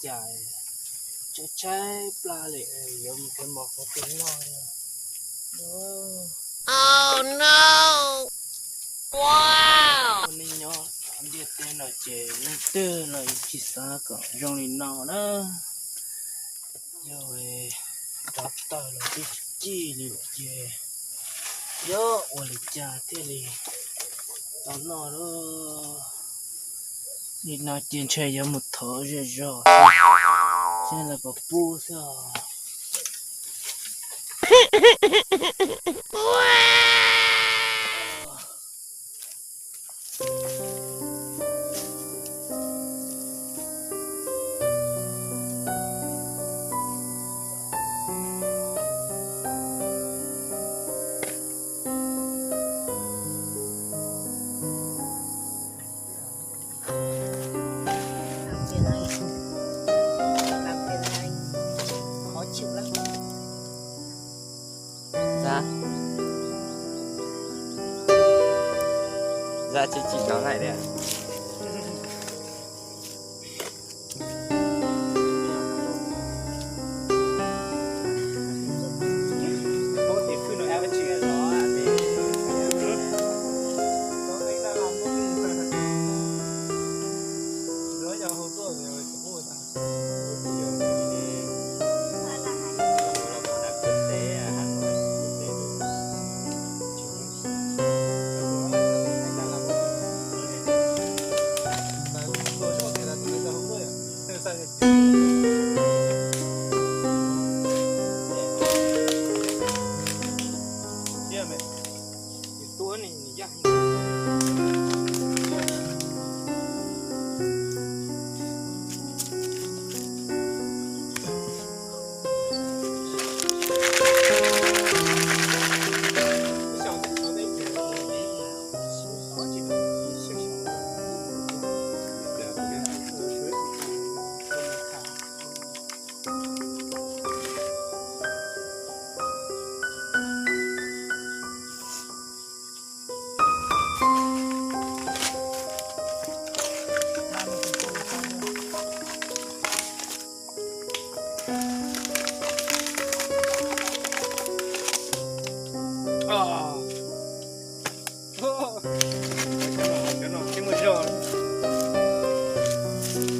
chạy trái pla lệ dùng cái một cái tiếng nói oh no wow con này nhỏ anh biết tên là chế nên tư là chỉ xa cỡ trong này nào đó rồi đọc tờ là cái chi này chế yo ôi cha thế này tao nói đó nhìn nó trên chơi giống một thở rồi cho nên là có pu sao ra chị nói lại đây à?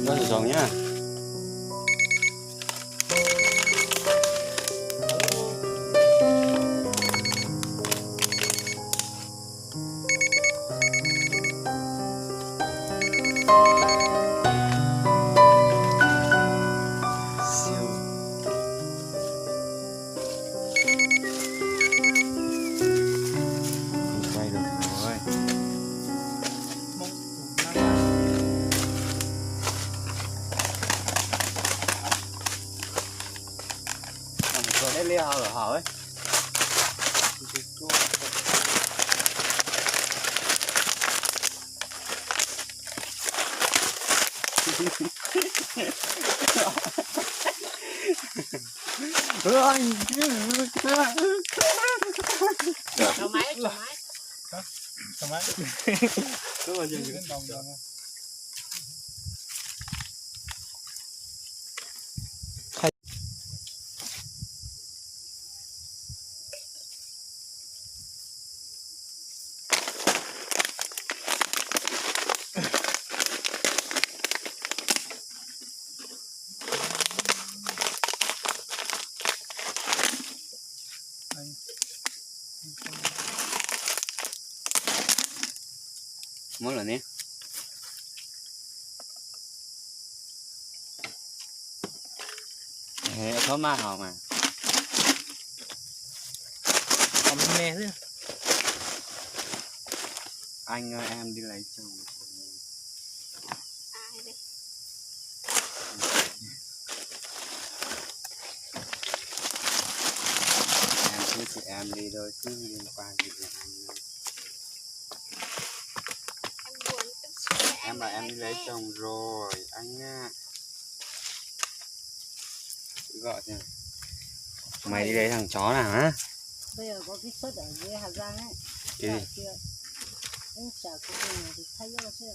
Nó rủ rồng nhá. Để lia ở hở ấy. Cho máy Cứ vào dừng cái đồng rồi. Muốn là nè. Thế có ma hòm à? Còn mẹ nữa. Anh ơi em đi lấy chồng. Ai đây? Em cứ chị em đi thôi chứ liên quan gì đến anh đâu. Em buồn tức sủa Em bảo em đi lấy chồng rồi anh á. Gọi cho mày đi lấy thằng chó nào hả? Bây giờ có cái suất ở dưới Hà Giang ấy. Cái gì? Kia. Anh chả có gì thì thay cho chứ.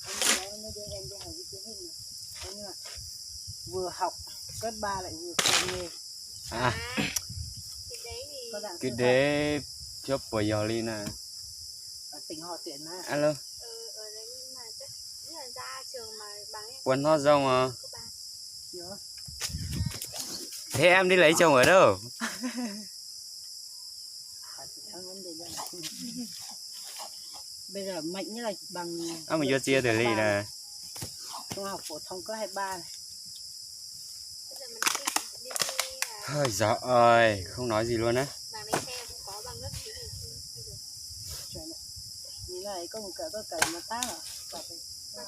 Anh nói nó đưa em đi hỏi cái tiếng hình này. nhưng mà vừa học cấp 3 lại vừa học nghề. À, Thì đấy thì Có đạn cái sư đế chốt bồi giờ đi nè. phạm ở tỉnh họ tuyển mà. Alo, ở đấy nhưng mà chắc là ra trường mà bằng em quần hót rong à. các bạn Nhớ. Thế em đi lấy chồng ở đâu? Không vấn đề đâu. Bây giờ mạnh nhất là bằng Mình cho chia từ ly nè. trung học phổ thông có 23 này. bây giờ mình đi thi là Ôi giời ơi, không nói gì luôn á. bằng lái xe cũng có bằng lớp thứ thì thi được Chuẩn đấy. Như này có một cái mà tá à. và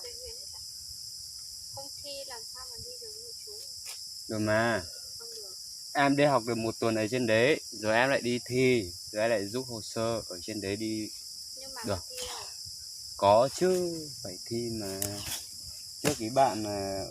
tự nguyện hết cả không thi làm sao mà đi được nội trú Được mà. không được Em đi học được 1 tuần ở trên đấy, rồi em lại đi thi, rồi em lại giúp hồ sơ ở trên đấy đi. nhưng mà Được. thi rồi Có chứ, phải thi mà. Trước cái bạn mà